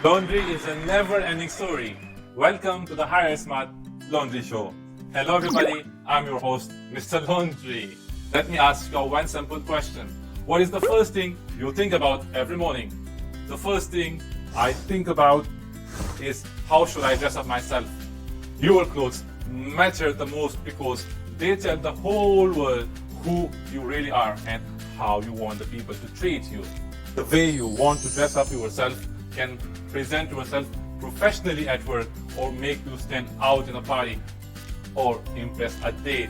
Laundry is a never-ending story. Welcome to the Higher Smart Laundry Show. Hello everybody, I'm your host, Mr. Laundry. Let me ask you one simple question. What is the first thing you think about every morning? The first thing I think about is how should I dress up myself? Your clothes matter the most because they tell the whole world who you really are and how you want the people to treat you. The way you want to dress up yourself can present yourself professionally at work or make you stand out in a party or impress a date.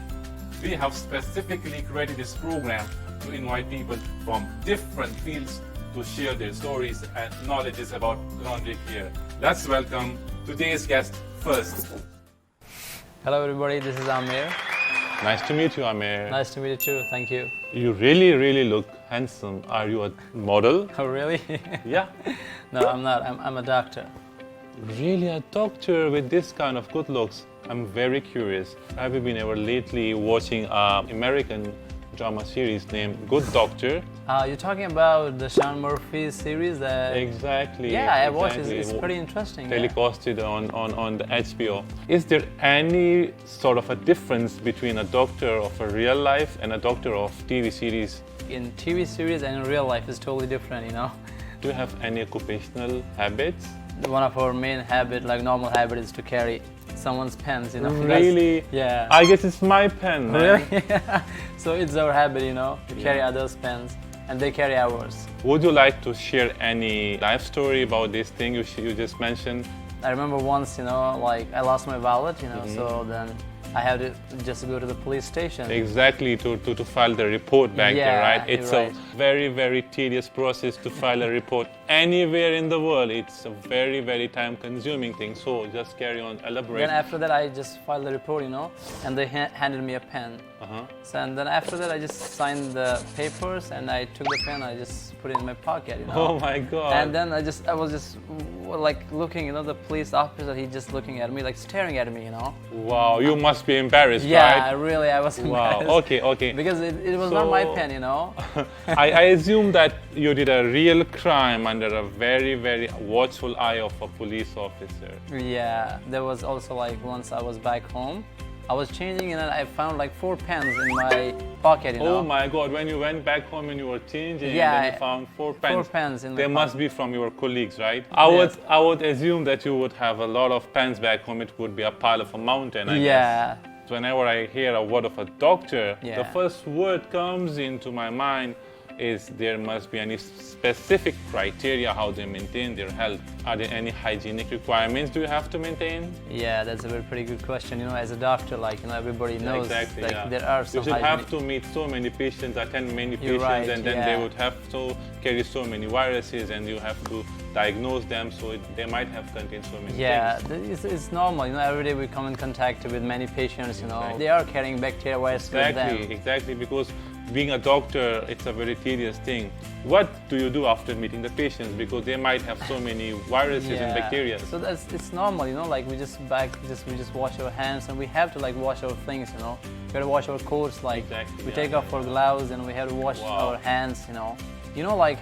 We have specifically created this program to invite people from different fields to share their stories and knowledges about laundry care. Let's welcome today's guest first. Hello everybody, this is Amir. Nice to meet you, Amir. Nice to meet you too, thank you. You really look handsome. Are you a model? Oh really? Yeah. No, I'm not. I'm a doctor. Really, a doctor with this kind of good looks? I'm very curious. Have you been ever lately watching an American drama series named Good Doctor? You're talking about the Sean Murphy series that... Exactly. Yeah, I watched it. It's pretty interesting. Telecasted on the HBO. Is there any sort of a difference between a doctor of a real life and a doctor of TV series? In TV series and in real life is totally different, you know. Do you have any occupational habits? One of our main habit, like normal habit, is to carry someone's pens, you know. Really? Yeah. I guess it's my pen, man. Really? So it's our habit, you know, to carry others' pens and they carry ours. Would you like to share any life story about this thing you just mentioned? I remember once, you know, like I lost my wallet, you know, so then I had to just go to the police station. Exactly, to file the report back there, right? It's right. a very tedious process to file a report anywhere in the world. It's a very time consuming thing, so just carry on, elaborate. Then after that I just filed the report, you know, and they handed me a pen. So, and then after that I just signed the papers and I took the pen, I just put it in my pocket, you know. Oh my God. And then I was just like looking, you know, the police officer, he just looking at me, like staring at me, you know. Wow, you must be embarrassed, yeah, right? really, I was embarrassed. Wow, okay. Because it was not my pen, you know. I assume that you did a real crime under a very watchful eye of a police officer. Yeah, there was also like once I was back home, I was changing and I found like 4 pens in my pocket, you know. Oh my God, when you went back home and you were changing, Yeah, and then you found 4 pens. 4 pens in my They pocket. must be from your colleagues, right? I would assume that you would have a lot of pens back home. It would be a pile of a mountain, I guess. Whenever I hear a word of a doctor, the first word comes into my mind is there must be any specific criteria how they maintain their health. Are there any hygienic requirements do you have to maintain? Yeah, that's a pretty good question. You know, as a doctor, like, you know, everybody knows exactly, like there are some you should hygienic... have to meet so many patients, attend many patients, right, and then they would have to carry so many viruses and you have to diagnose them, so they might have contained so many things. It's normal, you know, every day we come in contact with many patients, you know. They are carrying bacteria viruses with them. Exactly, because being a doctor, it's a very tedious thing. What do you do after meeting the patients? Because they might have so many viruses and bacteria. So it's normal, you know, like we just wash our hands and we have to like wash our things, you know. We have to wash our coats, like we take off our gloves and we have to wash our hands, you know. You know, like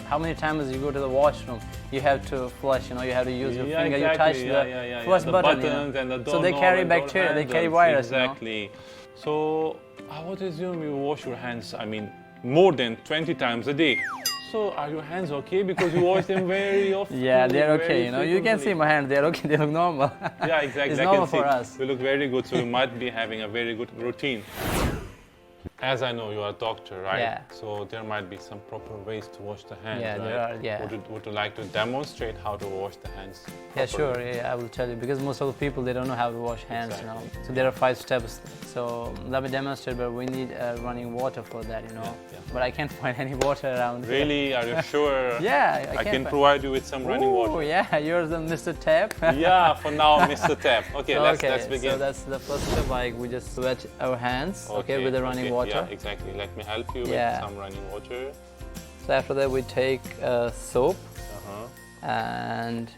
how many times you go to the washroom, you have to flush, you know, you have to use your finger, you touch the flush button, you know? And the so they carry bacteria, they carry virus, exactly. You know? So I would assume you wash your hands, I mean, more than 20 times a day. So are your hands okay? Because you wash them very often. Yeah, they're okay, you know. You can see my hands, they're okay, they look normal. Yeah, exactly. It's normal for us. You look very good, so you might be having a very good routine. As I know, you are a doctor, right? Yeah. So there might be some proper ways to wash the hands, Yeah, right? there are, yeah. Would you like to demonstrate how to wash the hands properly? Yeah, sure, I will tell you, because most of the people, they don't know how to wash hands, you know. So there are 5 steps. So let me demonstrate, but we need running water for that, you know. But I can't find any water around here. Really? Are you sure? Yeah, I can provide you with some running water. Oh, yeah, you're the Mr. Tap. Yeah, for now, Mr. Tap. Okay, let's begin. So that's the first step, like we just wet our hands, okay, with the running water. Yeah, exactly. Let me help you with some running water. So after that we take soap and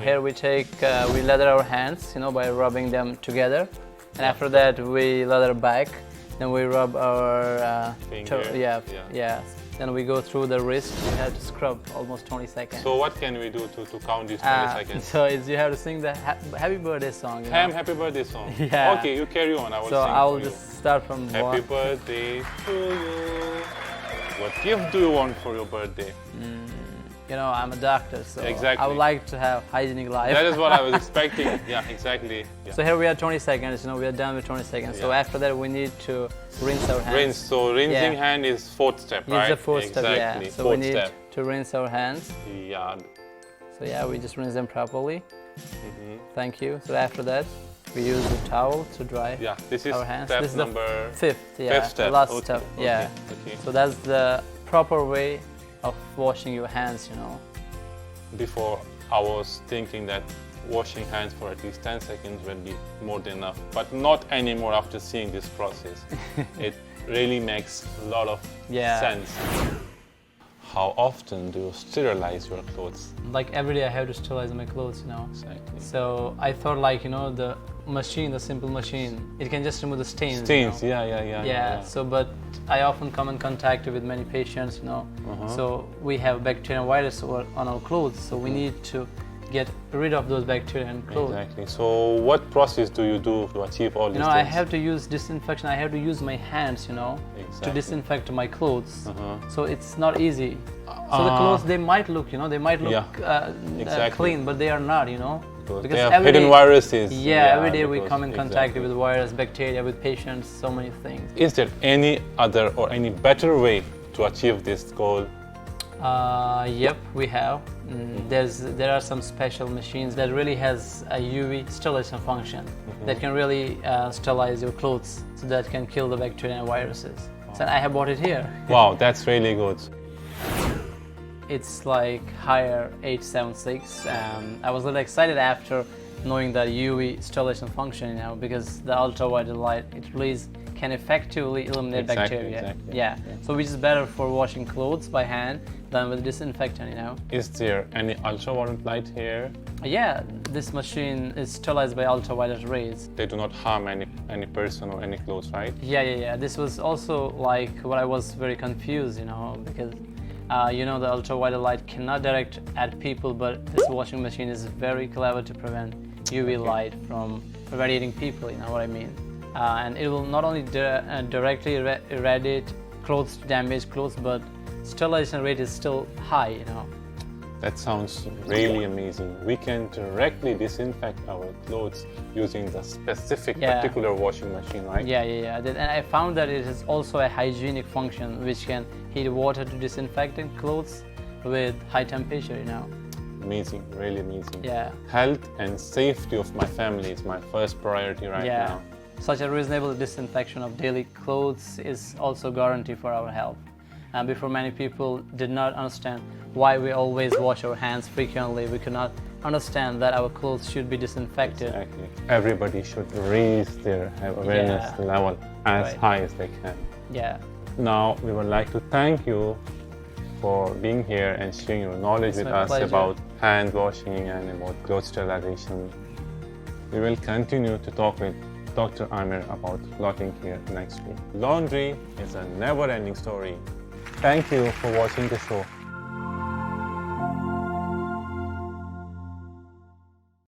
here we take, we lather our hands, you know, by rubbing them together. And after that we lather back Then we rub our finger. yeah. Then we go through the wrist. You have to scrub almost 20 seconds. So what can we do to count these 20 seconds? So you have to sing the happy birthday song. Happy birthday song. Yeah. Okay, you carry on. I will so sing I will for just start from Happy birthday to you. What gift do you want for your birthday? You know, I'm a doctor, so exactly. I would like to have hygienic life. That is what I was expecting. Yeah, exactly. Yeah. So here we are 20 seconds, you know, we are done with 20 seconds. Yeah. So after that we need to rinse our hands. Rinse, so rinsing hand is fourth step, right? It's the fourth step, exactly. yeah. So fourth we need step. to rinse our hands. Yeah. So yeah, we just rinse them properly. Thank you. So after that, we use the towel to dry this is our hands. Step this is number fifth, fifth step. the last Okay, step, okay, yeah. okay. So that's the proper way of washing your hands, you know. Before, I was thinking that washing hands for at least 10 seconds will be more than enough, but not anymore after seeing this process. It really makes a lot of sense. How often do you sterilize your clothes? Like every day I have to sterilize my clothes, you know. Exactly. So I thought like, you know, the machine, the simple machine, it can just remove the stains. Stains, you know? yeah. So, but I often come in contact with many patients, you know. So we have bacteria and virus on our clothes, so we need to get rid of those bacteria and clothes. Exactly. So what process do you do to achieve all these things? things? I have to use disinfection. I have to use my hands, you know, to disinfect my clothes. So it's not easy. So the clothes, they might look, you know, they might look clean, but they are not, you know. Because they have hidden viruses. Yeah, every day we come in contact with virus, bacteria, with patients, so many things. Is there any other or any better way to achieve this goal? Yep, we have. There are some special machines that really has a UV sterilization function that can really sterilize your clothes, so that can kill the bacteria and viruses. So I have bought it here. Wow, that's really good. It's like Haier 876. I was a little excited after knowing the UV sterilization function, you know, because the ultraviolet light, it really can effectively eliminate bacteria. Yeah, so which is better for washing clothes by hand than with disinfectant, you know. Is there any ultraviolet light here? Yeah, this machine is sterilized by ultraviolet rays. They do not harm any person or any clothes, right? Yeah. This was also like what I was very confused, you know, because you know, the ultraviolet light cannot direct at people, but this washing machine is very clever to prevent UV light from irradiating people, you know what I mean? And it will not only directly irradiate clothes, damaged clothes, but sterilization rate is still high, you know. That sounds really amazing. We can directly disinfect our clothes using the specific particular washing machine, right? Yeah. And I found that it has also a hygienic function which can heat water to disinfect clothes with high temperature, you know. Amazing, really amazing. Yeah. Health and safety of my family is my first priority right now. Such a reasonable disinfection of daily clothes is also guarantee for our health. And before, many people did not understand why we always wash our hands frequently. We could not understand that our clothes should be disinfected. Exactly. Everybody should raise their awareness level as high as they can. Yeah. Now, we would like to thank you for being here and sharing your knowledge with us about hand washing and about clothes sterilization. We will continue to talk with Dr. Amir about clothing care next week. Laundry is a never-ending story. Thank you for watching the show.